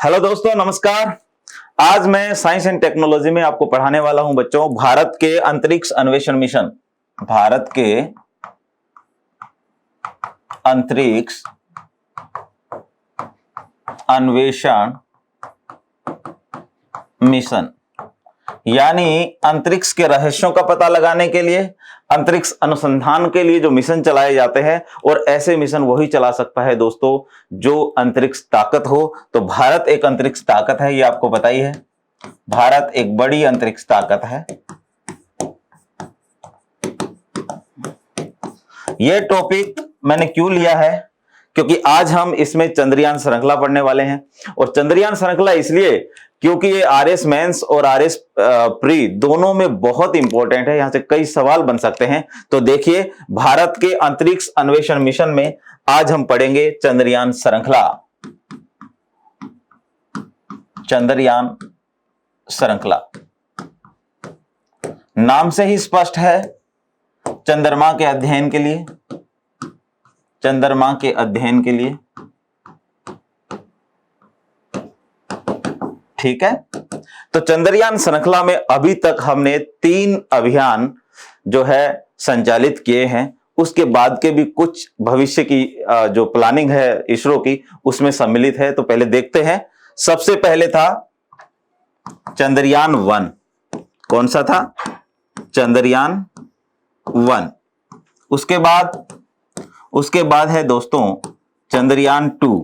Hello दोस्तों, नमस्कार। आज मैं साइंस एंड टेक्नोलॉजी में आपको पढ़ाने वाला हूं बच्चों, भारत के अंतरिक्ष अन्वेषण मिशन। भारत के अंतरिक्ष अन्वेषण मिशन यानी अंतरिक्ष के रहस्यों का पता लगाने के लिए, अंतरिक्ष अनुसंधान के लिए जो मिशन चलाए जाते हैं, और ऐसे मिशन वही चला सकता है दोस्तों जो अंतरिक्ष ताकत हो। तो भारत एक अंतरिक्ष ताकत है, ये आपको पता ही है। भारत एक बड़ी अंतरिक्ष ताकत है। ये टॉपिक मैंने क्यों लिया है, क्योंकि आज हम इसमें चंद्रयान श्रृंखला पढ़ने वाले हैं। और चंद्रयान श्रृंखला इसलिए क्योंकि ये आरएस मेंस और आरएस प्री दोनों में बहुत इंपॉर्टेंट है, यहां से कई सवाल बन सकते हैं। तो देखिए, भारत के अंतरिक्ष अन्वेषण मिशन में आज हम पढ़ेंगे चंद्रयान श्रृंखला। चंद्रयान श्रृंखला नाम से ही स्पष्ट है, चंद्रमा के अध्ययन के लिए, चंद्रमा के अध्ययन के लिए। ठीक है, तो चंद्रयान श्रृंखला में अभी तक हमने 3 अभियान जो है संचालित किए हैं। उसके बाद के भी कुछ भविष्य की जो प्लानिंग है इसरो की, उसमें सम्मिलित है। तो पहले देखते हैं। सबसे पहले था चंद्रयान 1। कौन सा था? चंद्रयान 1। उसके बाद है दोस्तों चंद्रयान 2।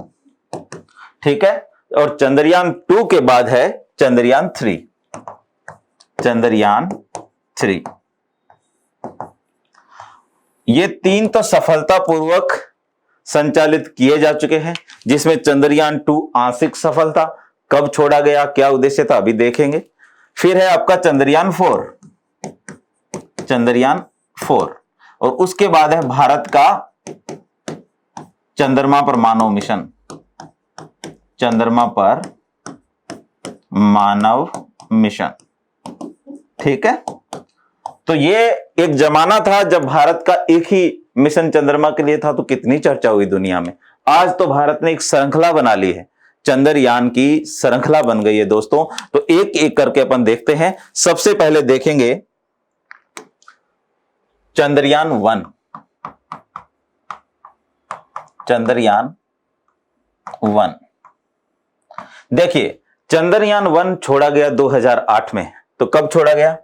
ठीक है, और चंद्रयान 2 के बाद है चंद्रयान 3। चंद्रयान 3 ये 3 तो सफलतापूर्वक संचालित किए जा चुके हैं, जिसमें चंद्रयान 2 आंशिक सफल था। कब छोड़ा गया, क्या उद्देश्य था, अभी देखेंगे। फिर है आपका चंद्रयान 4। चंद्रयान 4, और उसके बाद है भारत का चंद्रमा पर मानव मिशन। चंद्रमा पर मानव मिशन। ठीक है, तो ये एक जमाना था जब भारत का एक ही मिशन चंद्रमा के लिए था, तो कितनी चर्चा हुई दुनिया में। आज तो भारत ने एक श्रृंखला बना ली है, चंद्रयान की श्रृंखला बन गई है दोस्तों। तो एक एक करके अपन देखते हैं। सबसे पहले देखेंगे चंद्रयान 1। चंद्रयान 1 देखिए, चंद्रयान 1 छोड़ा गया 2008 में। तो कब छोड़ा गया?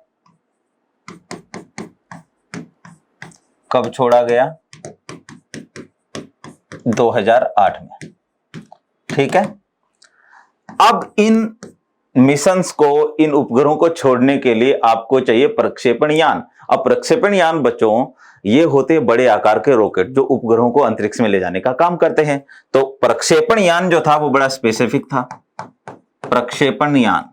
कब छोड़ा गया? 2008 में। ठीक है, अब इन मिशंस को, इन उपग्रहों को छोड़ने के लिए आपको चाहिए प्रक्षेपण यान। अब प्रक्षेपण यान बच्चों ये होते बड़े आकार के रॉकेट जो उपग्रहों को अंतरिक्ष में ले जाने का काम करते हैं। तो प्रक्षेपण यान जो था वो बड़ा स्पेसिफिक था। प्रक्षेपण यान,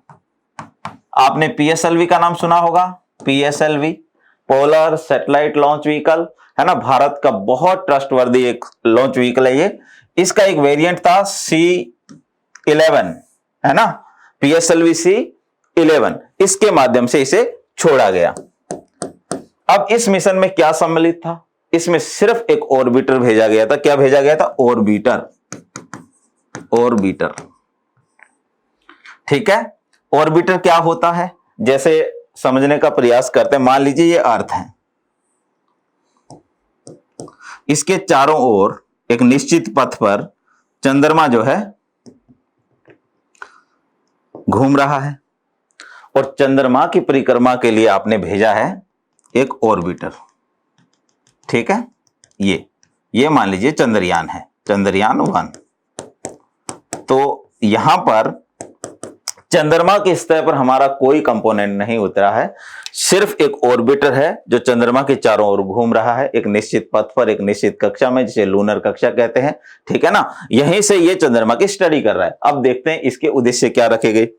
आपने पीएसएलवी का नाम सुना होगा। PSLV, polar satellite launch vehicle, है ना। भारत का बहुत ट्रस्टवर्दी एक लॉन्च व्हीकल है ये। इसका एक वेरिएंट था C11, है ना। पीएसएलवी C11, इसके माध्यम से इसे छोड़ा गया। अब इस मिशन में क्या सम्मिलित था? इसमें सिर्फ एक ऑर्बिटर भेजा गया था। क्या भेजा गया था? ऑर्बिटर। ऑर्बिटर। ठीक है, ऑर्बिटर क्या होता है, जैसे समझने का प्रयास करते हैं। मान लीजिए ये अर्थ है, इसके चारों ओर एक निश्चित पथ पर चंद्रमा जो है घूम रहा है, और चंद्रमा की परिक्रमा के लिए आपने भेजा है एक ऑर्बिटर। ठीक है, ये मान लीजिए चंद्रयान है, चंद्रयान 1। तो यहां पर चंद्रमा की सतह पर हमारा कोई कंपोनेंट नहीं उतरा है, सिर्फ एक ऑर्बिटर है जो चंद्रमा के चारों ओर घूम रहा है, एक निश्चित पथ पर, एक निश्चित कक्षा में, जिसे लूनर कक्षा कहते हैं। ठीक है ना, यहीं से ये चंद्रमा की स्टडी कर रहा है। अब देखते हैं इसके उद्देश्य क्या रखे गए।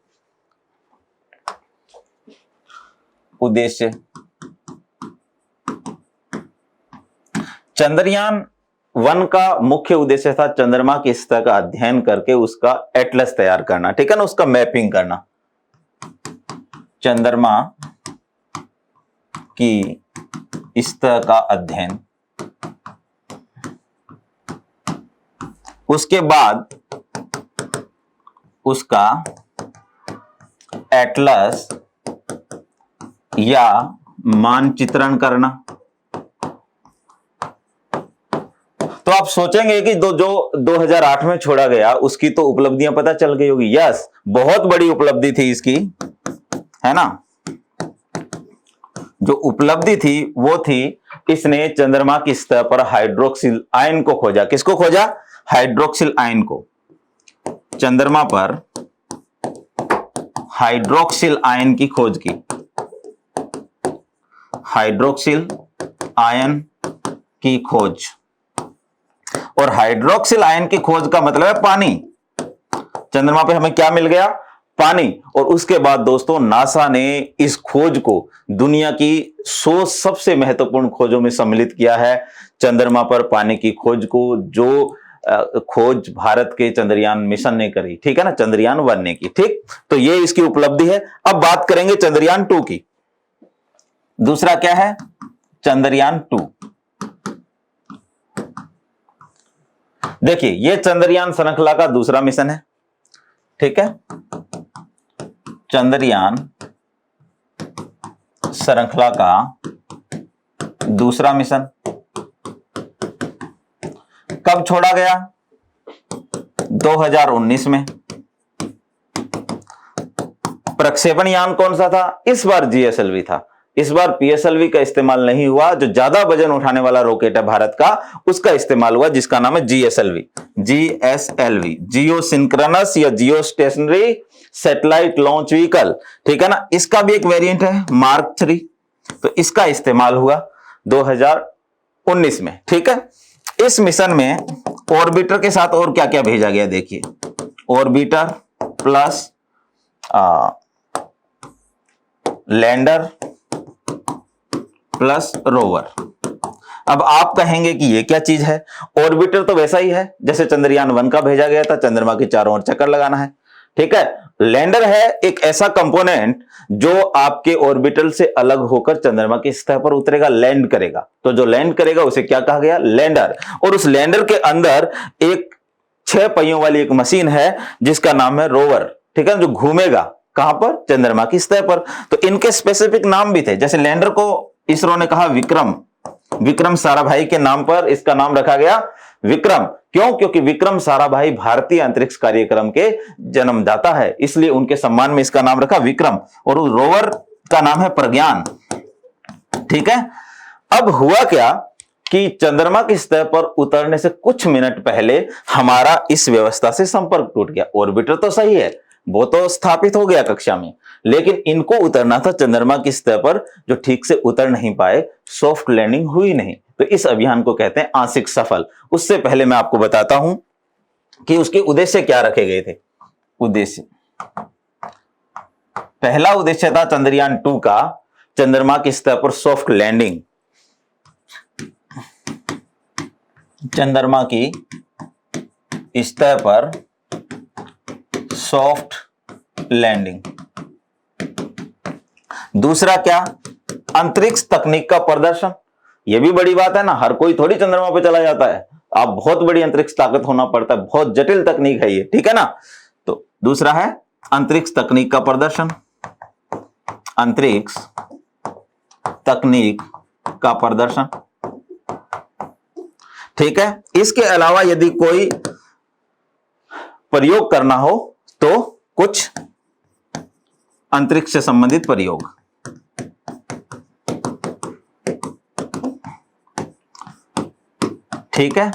उद्देश्य, चंद्रयान 1 का मुख्य उद्देश्य था चंद्रमा की सतह का अध्ययन करके उसका एटलस तैयार करना। ठीक है ना, उसका मैपिंग करना। चंद्रमा की सतह का अध्ययन। उसके बाद उसका एटलस या मानचित्रण करना। तो आप सोचेंगे कि जो 2008 में छोड़ा गया उसकी तो उपलब्धियां पता चल गई होगी। यस, बहुत बड़ी उपलब्धि थी इसकी, है ना। जो उपलब्धि थी वो थी, इसने चंद्रमा की सतह पर हाइड्रोक्सिल आयन को खोजा। किसको खोजा? हाइड्रोक्सिल आयन को। चंद्रमा पर हाइड्रोक्सिल आयन की खोज की। हाइड्रोक्सिल आयन की खोज, और हाइड्रोक्सिल आयन की खोज का मतलब है पानी। चंद्रमा पे हमें क्या मिल गया? पानी। और उसके बाद दोस्तों नासा ने इस खोज को दुनिया की 100 सबसे महत्वपूर्ण खोजों में सम्मिलित किया है। चंद्रमा पर पानी की खोज को, जो खोज भारत के चंद्रयान मिशन ने करी, ठीक है ना, चंद्रयान 1 ने की। ठीक, तो ये इसकी उपलब्धि है। अब बात करेंगे चंद्रयान 2 की। दूसरा क्या है? चंद्रयान 2। देखिए, यह चंद्रयान श्रृंखला का दूसरा मिशन है, ठीक है। चंद्रयान श्रृंखला का दूसरा मिशन कब छोड़ा गया? 2019 में। प्रक्षेपण यान कौन सा था? इस बार जीएसएलवी था। इस बार पीएसएलवी का इस्तेमाल नहीं हुआ। जो ज्यादा वजन उठाने वाला रॉकेट है भारत का, उसका इस्तेमाल हुआ, जिसका नाम है जीएसएलवी। जीएसएलवी, जियो सिंक्रोनस या जियो स्टेशनरी सैटेलाइट लॉन्च व्हीकल, ठीक है ना। इसका भी एक वेरिएंट है मार्क 3, तो इसका इस्तेमाल हुआ 2019 में, ठीक है। इस मिशन में ऑर्बिटर के साथ और क्या क्या भेजा गया देखिए। Orbiter plus lander plus rover. अब आप कहेंगे कि ये क्या चीज है? ऑर्बिटर तो वैसा ही है जैसे चंद्रयान 1 का भेजा गया था, चंद्रमा के चारों ओर चक्कर लगाना है, ठीक है। लैंडर है एक ऐसा कंपोनेंट जो आपके ऑर्बिटल से अलग होकर चंद्रमा की सतह पर उतरेगा, लैंड करेगा। तो जो लैंड करेगा उसे क्या कहा गया? लैंडर। और उस लैंडर के अंदर एक 6 पहियों वाली एक मशीन है जिसका नाम है रोवर, ठीक है, जो घूमेगा कहां पर? चंद्रमा की सतह पर। तो इनके स्पेसिफिक नाम भी थे। जैसे लैंडर को इसरो ने कहा विक्रम, विक्रम साराभाई के नाम पर इसका नाम रखा गया विक्रम। क्यों? क्योंकि विक्रम साराभाई भारतीय अंतरिक्ष कार्यक्रम के जन्मदाता है, इसलिए उनके सम्मान में इसका नाम रखा विक्रम। और उस रोवर का नाम है प्रज्ञान, ठीक है। अब हुआ क्या कि चंद्रमा की सतह पर उतरने से कुछ मिनट पहले हमारा इस व्यवस्था से संपर्क टूट गया। ऑर्बिटर तो सही है, वो तो स्थापित हो गया कक्षा में, लेकिन इनको उतरना था चंद्रमा की सतह पर, जो ठीक से उतर नहीं पाए, सॉफ्ट लैंडिंग हुई नहीं। तो इस अभियान को कहते हैं आंशिक सफल। उससे पहले मैं आपको बताता हूं कि उसके उद्देश्य क्या रखे गए थे। उद्देश्य, पहला उद्देश्य था चंद्रयान 2 का चंद्रमा की सतह पर सॉफ्ट लैंडिंग। चंद्रमा की सतह पर सॉफ्ट लैंडिंग। दूसरा क्या? अंतरिक्ष तकनीक का प्रदर्शन। यह भी बड़ी बात है ना, हर कोई थोड़ी चंद्रमा पे चला जाता है। आप बहुत बड़ी अंतरिक्ष ताकत होना पड़ता है, बहुत जटिल तकनीक है ये, ठीक है ना। तो दूसरा है अंतरिक्ष तकनीक का प्रदर्शन। अंतरिक्ष तकनीक का प्रदर्शन, ठीक है। इसके अलावा यदि कोई प्रयोग करना हो तो कुछ अंतरिक्ष से संबंधित प्रयोग, ठीक है।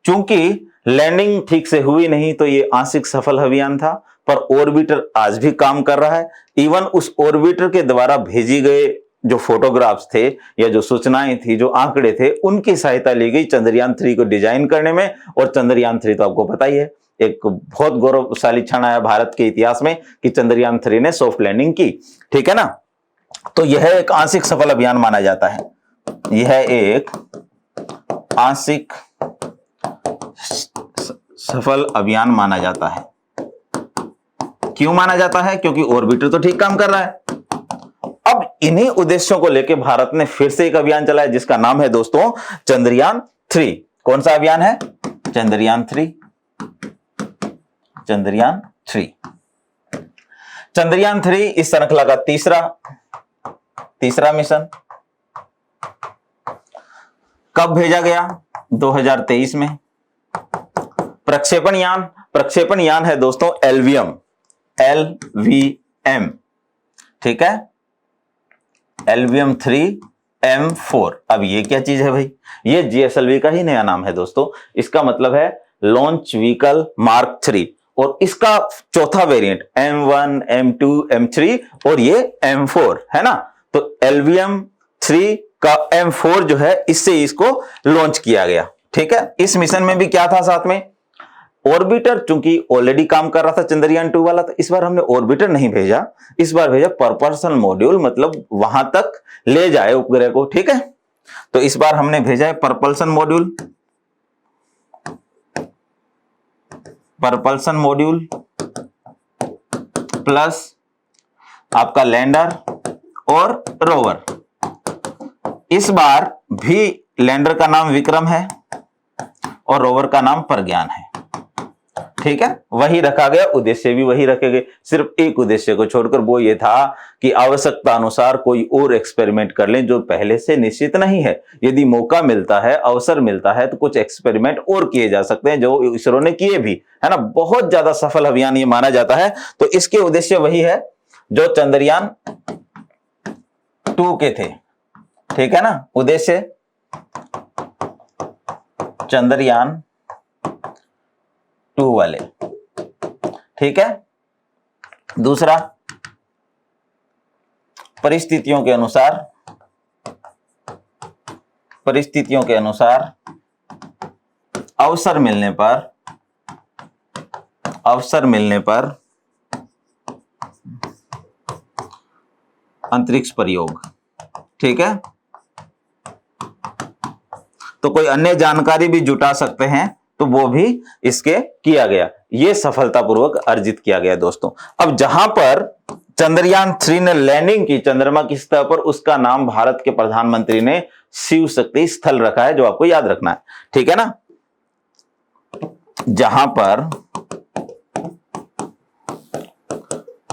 चूंकि लैंडिंग ठीक से हुई नहीं तो ये आंशिक सफल अभियान था, पर ऑर्बिटर आज भी काम कर रहा है। इवन उस ऑर्बिटर के द्वारा भेजी गए जो फोटोग्राफ्स थे या जो सूचनाएं थी, जो आंकड़े थे, उनकी सहायता ली गई चंद्रयान 3 को डिजाइन करने में। और चंद्रयान 3 तो आपको पता ही है, एक बहुत गौरवशाली क्षण आया भारत के इतिहास में कि चंद्रयान 3 ने सॉफ्ट लैंडिंग की, ठीक है ना। तो यह एक आंशिक सफल अभियान माना जाता है। यह एक आंशिक सफल अभियान माना जाता है। क्यों माना जाता है? क्योंकि ऑर्बिटर तो ठीक काम कर रहा है। अब इन्हीं उद्देश्यों को लेकर भारत ने फिर से एक अभियान चलाया जिसका नाम है दोस्तों चंद्रयान 3। कौन सा अभियान है? चंद्रयान 3। चंद्रयान 3। चंद्रयान 3 इस श्रृंखला का तीसरा मिशन। कब भेजा गया? 2023 में। प्रक्षेपण यान है दोस्तों एलवीएम, ठीक है, एलवीएम 3M4। अब ये क्या चीज है भाई? ये जीएसएलवी का ही नया नाम है दोस्तों। इसका मतलब है लॉन्च व्हीकल मार्क 3, और इसका चौथा वेरिएंट M1, M2, M3 और ये M4 है ना। तो LVM 3 का M4 जो है, इससे इसको लॉन्च किया गया। ठीक है, इस मिशन में भी क्या था साथ में? ऑर्बिटर, चूंकि ऑलरेडी काम कर रहा था चंद्रयान 2 वाला, तो इस बार हमने ऑर्बिटर नहीं भेजा, इस बार भेजा परपर्सन मॉड्यूल, मतलब वहां तक ले जाए उपग्रह को। ठीक है, तो इस बार हमने भेजा है परपल्सन मॉड्यूल प्लस आपका लैंडर और रोवर। इस बार भी लैंडर का नाम विक्रम है और रोवर का नाम प्रज्ञान है। ठीक है, वही रखा गया, उद्देश्य भी वही रखे गए, सिर्फ एक उद्देश्य को छोड़कर, वो ये था कि आवश्यकता अनुसार कोई और एक्सपेरिमेंट कर लें जो पहले से निश्चित नहीं है। यदि मौका मिलता है, अवसर मिलता है, तो कुछ एक्सपेरिमेंट और किए जा सकते हैं, जो इसरो ने किए भी है ना। बहुत ज्यादा सफल अभियान ये माना जाता है। तो इसके उद्देश्य वही है जो चंद्रयान 2 के थे। ठीक है ना, उद्देश्य चंद्रयान 2 वाले। ठीक है, दूसरा, परिस्थितियों के अनुसार अवसर मिलने पर अंतरिक्ष प्रयोग। ठीक है, तो कोई अन्य जानकारी भी जुटा सकते हैं, तो वो भी इसके किया गया। ये सफलतापूर्वक अर्जित किया गया दोस्तों। अब जहां पर चंद्रयान 3 ने लैंडिंग की चंद्रमा की सतह पर, उसका नाम भारत के प्रधानमंत्री ने शिव शक्ति स्थल रखा है, जो आपको याद रखना है। ठीक है ना, जहां पर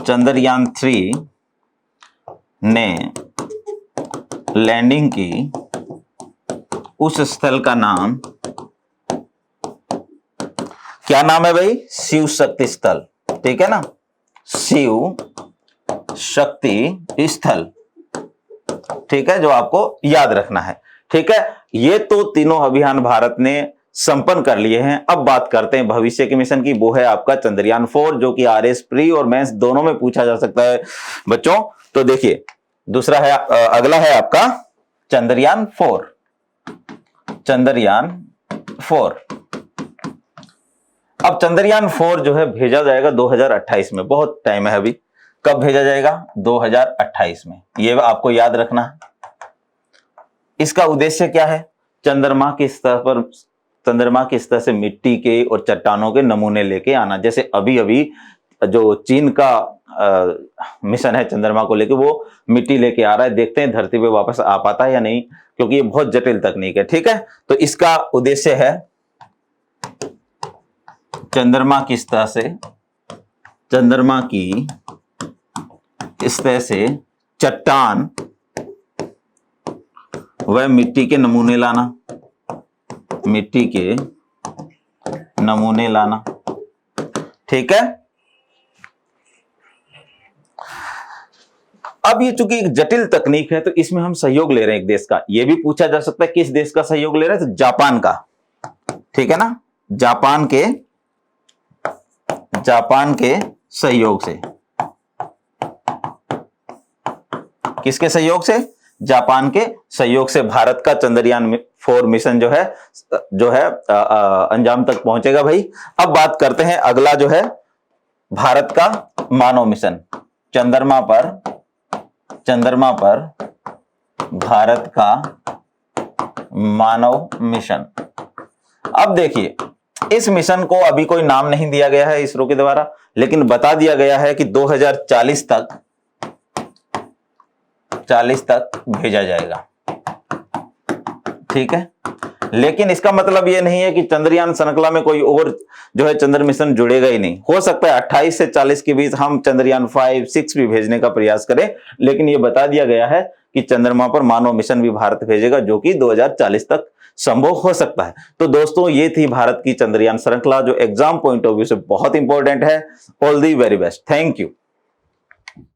चंद्रयान 3 ने लैंडिंग की, उस स्थल का नाम क्या नाम है भाई? शिव शक्ति स्थल। ठीक है ना, शिव शक्ति स्थल। ठीक है, जो आपको याद रखना है। ठीक है, ये तो तीनों अभियान भारत ने संपन्न कर लिए हैं। अब बात करते हैं भविष्य के मिशन की, वो है आपका चंद्रयान 4, जो कि RS प्री और मेंस दोनों में पूछा जा सकता है बच्चों। तो देखिए, दूसरा है, अगला है आपका चंद्रयान 4। अब चंद्रयान 4 जो है भेजा जाएगा 2028 में। बहुत टाइम है अभी। कब भेजा जाएगा? 2028 में। ये आपको याद रखना है। इसका उद्देश्य क्या है? चंद्रमा की सतह से मिट्टी के और चट्टानों के नमूने लेके आना। जैसे अभी जो चीन का मिशन है चंद्रमा को लेके, वो मिट्टी लेके आ रहा है। देखते हैं धरती पे वापस आ पाता है या नहीं, क्योंकि ये बहुत जटिल तकनीक है। ठीक है, तो इसका उद्देश्य है चंद्रमा की सतह से चट्टान व मिट्टी के नमूने लाना। ठीक है, अब ये चूंकि एक जटिल तकनीक है, तो इसमें हम सहयोग ले रहे हैं एक देश का। ये भी पूछा जा सकता है किस देश का सहयोग ले रहे हैं, तो जापान का। ठीक है ना, जापान के सहयोग से। किसके सहयोग से? जापान के सहयोग से भारत का चंद्रयान 4 मिशन जो है अंजाम तक पहुंचेगा भाई। अब बात करते हैं अगला, जो है भारत का मानव मिशन। चंद्रमा पर भारत का मानव मिशन। अब देखिए, इस मिशन को अभी कोई नाम नहीं दिया गया है इसरो के द्वारा, लेकिन बता दिया गया है कि 2040 तक भेजा जाएगा। ठीक है, लेकिन इसका मतलब ये नहीं है कि चंद्रयान श्रृंखला में कोई और जो है चंद्र मिशन जुड़ेगा ही नहीं। हो सकता है 28 से 40 के बीच हम चंद्रयान 5, 6 भी भेजने का प्रयास करें, लेकिन ये बता दिया गया है कि चंद्रमा पर मानव मिशन भी भारत भेजेगा, जो कि 2040 तक संभव हो सकता है। तो दोस्तों ये थी भारत की चंद्रयान श्रृंखला, जो एग्जाम पॉइंट ऑफ व्यू से बहुत इंपॉर्टेंट है। All the very best, thank you.